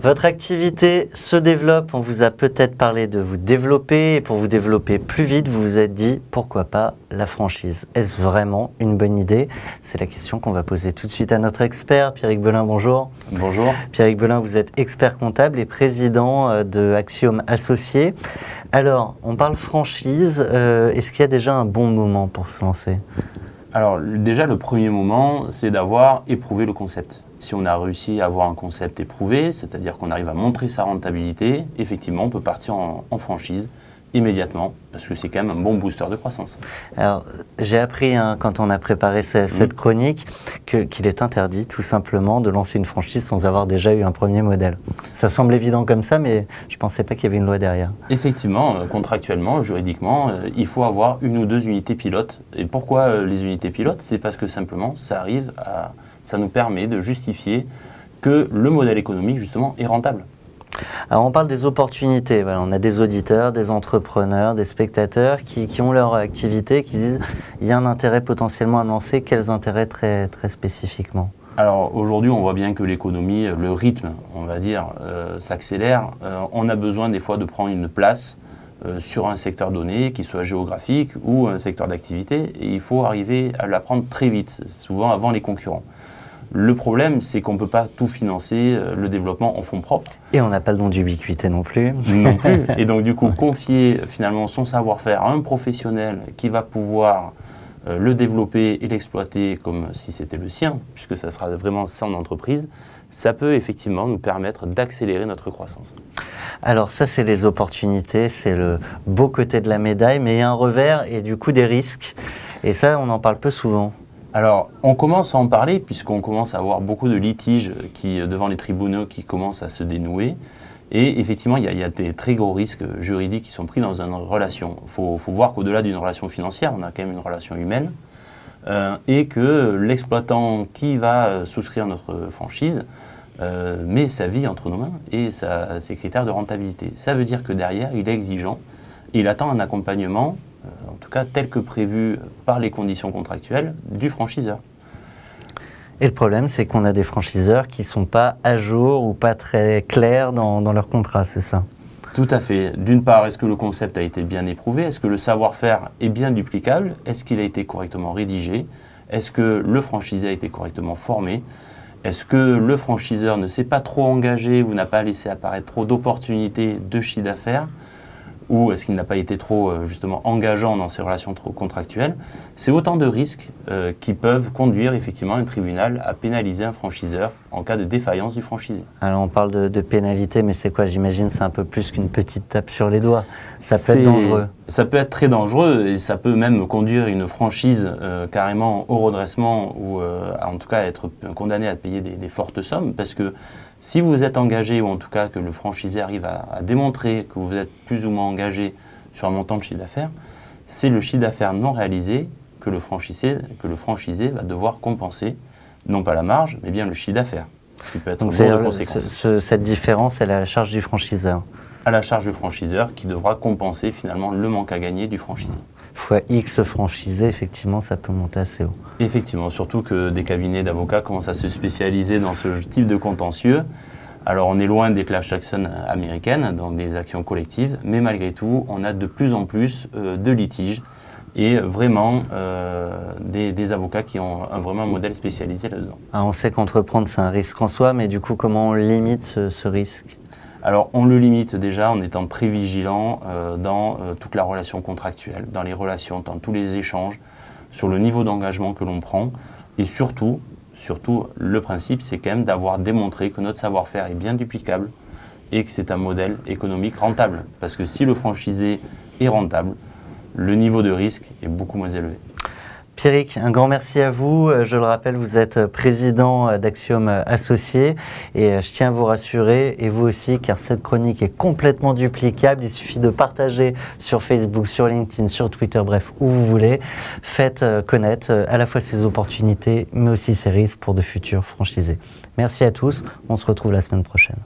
Votre activité se développe, on vous a peut-être parlé de vous développer, et pour vous développer plus vite, vous vous êtes dit, pourquoi pas la franchise? Est-ce vraiment une bonne idée? C'est la question qu'on va poser tout de suite à notre expert. Pierrick Belin, bonjour. Bonjour. Pierrick Belin, vous êtes expert comptable et président de Axiom Associés. Alors, on parle franchise, est-ce qu'il y a déjà un bon moment pour se lancer? Alors déjà, le premier moment, c'est d'avoir éprouvé le concept. Si on a réussi à avoir un concept éprouvé, c'est-à-dire qu'on arrive à montrer sa rentabilité, effectivement, on peut partir en franchise immédiatement, parce que c'est quand même un bon booster de croissance. Alors, j'ai appris, quand on a préparé cette chronique, qu'il est interdit tout simplement de lancer une franchise sans avoir déjà eu un premier modèle. Ça semble évident comme ça, mais je ne pensais pas qu'il y avait une loi derrière. Effectivement, contractuellement, juridiquement, il faut avoir une ou deux unités pilotes. Et pourquoi les unités pilotes? C'est parce que simplement, ça nous permet de justifier que le modèle économique, justement, est rentable. Alors on parle des opportunités, voilà, on a des auditeurs, des entrepreneurs, des spectateurs qui ont leur activité, qui disent il y a un intérêt potentiellement à lancer, quels intérêts très spécifiquement? Alors aujourd'hui on voit bien que l'économie, le rythme on va dire s'accélère, on a besoin des fois de prendre une place sur un secteur donné, qu'il soit géographique ou un secteur d'activité, et il faut arriver à la prendre très vite, souvent avant les concurrents. Le problème, c'est qu'on ne peut pas tout financer, le développement en fonds propres. Et on n'a pas le don d'ubiquité non plus. Non plus. Et donc, du coup, confier finalement son savoir-faire à un professionnel qui va pouvoir le développer et l'exploiter comme si c'était le sien, puisque ça sera vraiment son entreprise, ça peut effectivement nous permettre d'accélérer notre croissance. Alors ça, c'est les opportunités, c'est le beau côté de la médaille, mais il y a un revers et du coup des risques. Et ça, on en parle peu souvent. Alors, on commence à en parler puisqu'on commence à avoir beaucoup de litiges devant les tribunaux qui commencent à se dénouer. Et effectivement, il y a des très gros risques juridiques qui sont pris dans une relation. Il faut voir qu'au-delà d'une relation financière, on a quand même une relation humaine et que l'exploitant qui va souscrire notre franchise met sa vie entre nos mains et ses critères de rentabilité. Ça veut dire que derrière, il est exigeant, il attend un accompagnement en tout cas tel que prévu par les conditions contractuelles du franchiseur. Et le problème, c'est qu'on a des franchiseurs qui ne sont pas à jour ou pas très clairs dans leur contrat, c'est ça? Tout à fait. D'une part, est-ce que le concept a été bien éprouvé? Est-ce que le savoir-faire est bien duplicable? Est-ce qu'il a été correctement rédigé? Est-ce que le franchisé a été correctement formé? Est-ce que le franchiseur ne s'est pas trop engagé ou n'a pas laissé apparaître trop d'opportunités de chiffre d'affaires? Ou est-ce qu'il n'a pas été trop justement engageant dans ses relations trop contractuelles? C'est autant de risques qui peuvent conduire effectivement un tribunal à pénaliser un franchiseur en cas de défaillance du franchisé. Alors on parle de pénalité, mais c'est quoi? J'imagine c'est un peu plus qu'une petite tape sur les doigts. Ça peut être dangereux. Ça peut être très dangereux et ça peut même conduire une franchise carrément au redressement ou en tout cas être condamné à payer des fortes sommes, parce que si vous êtes engagé, ou en tout cas que le franchisé arrive à démontrer que vous êtes plus ou moins engagé sur un montant de chiffre d'affaires, c'est le chiffre d'affaires non réalisé que le franchisé va devoir compenser, non pas la marge, mais bien le chiffre d'affaires, ce qui peut être lourd de conséquences. Cette différence, elle est à la charge du franchiseur. À la charge du franchiseur qui devra compenser finalement le manque à gagner du franchisé. Fois X franchisé, effectivement, ça peut monter assez haut. Effectivement, surtout que des cabinets d'avocats commencent à se spécialiser dans ce type de contentieux. Alors on est loin des class actions américaines, dans des actions collectives, mais malgré tout, on a de plus en plus de litiges et vraiment des avocats qui ont vraiment un modèle spécialisé là-dedans. On sait qu'entreprendre, c'est un risque en soi, mais du coup, comment on limite ce risque? Alors, on le limite déjà en étant très vigilant dans toute la relation contractuelle, dans les relations, dans tous les échanges, sur le niveau d'engagement que l'on prend. Et surtout, le principe, c'est quand même d'avoir démontré que notre savoir-faire est bien duplicable et que c'est un modèle économique rentable. Parce que si le franchisé est rentable, le niveau de risque est beaucoup moins élevé. Pierrick, un grand merci à vous. Je le rappelle, vous êtes président d'Axiom Associés et je tiens à vous rassurer, et vous aussi, car cette chronique est complètement duplicable. Il suffit de partager sur Facebook, sur LinkedIn, sur Twitter, bref, où vous voulez. Faites connaître à la fois ces opportunités, mais aussi ces risques pour de futurs franchisés. Merci à tous. On se retrouve la semaine prochaine.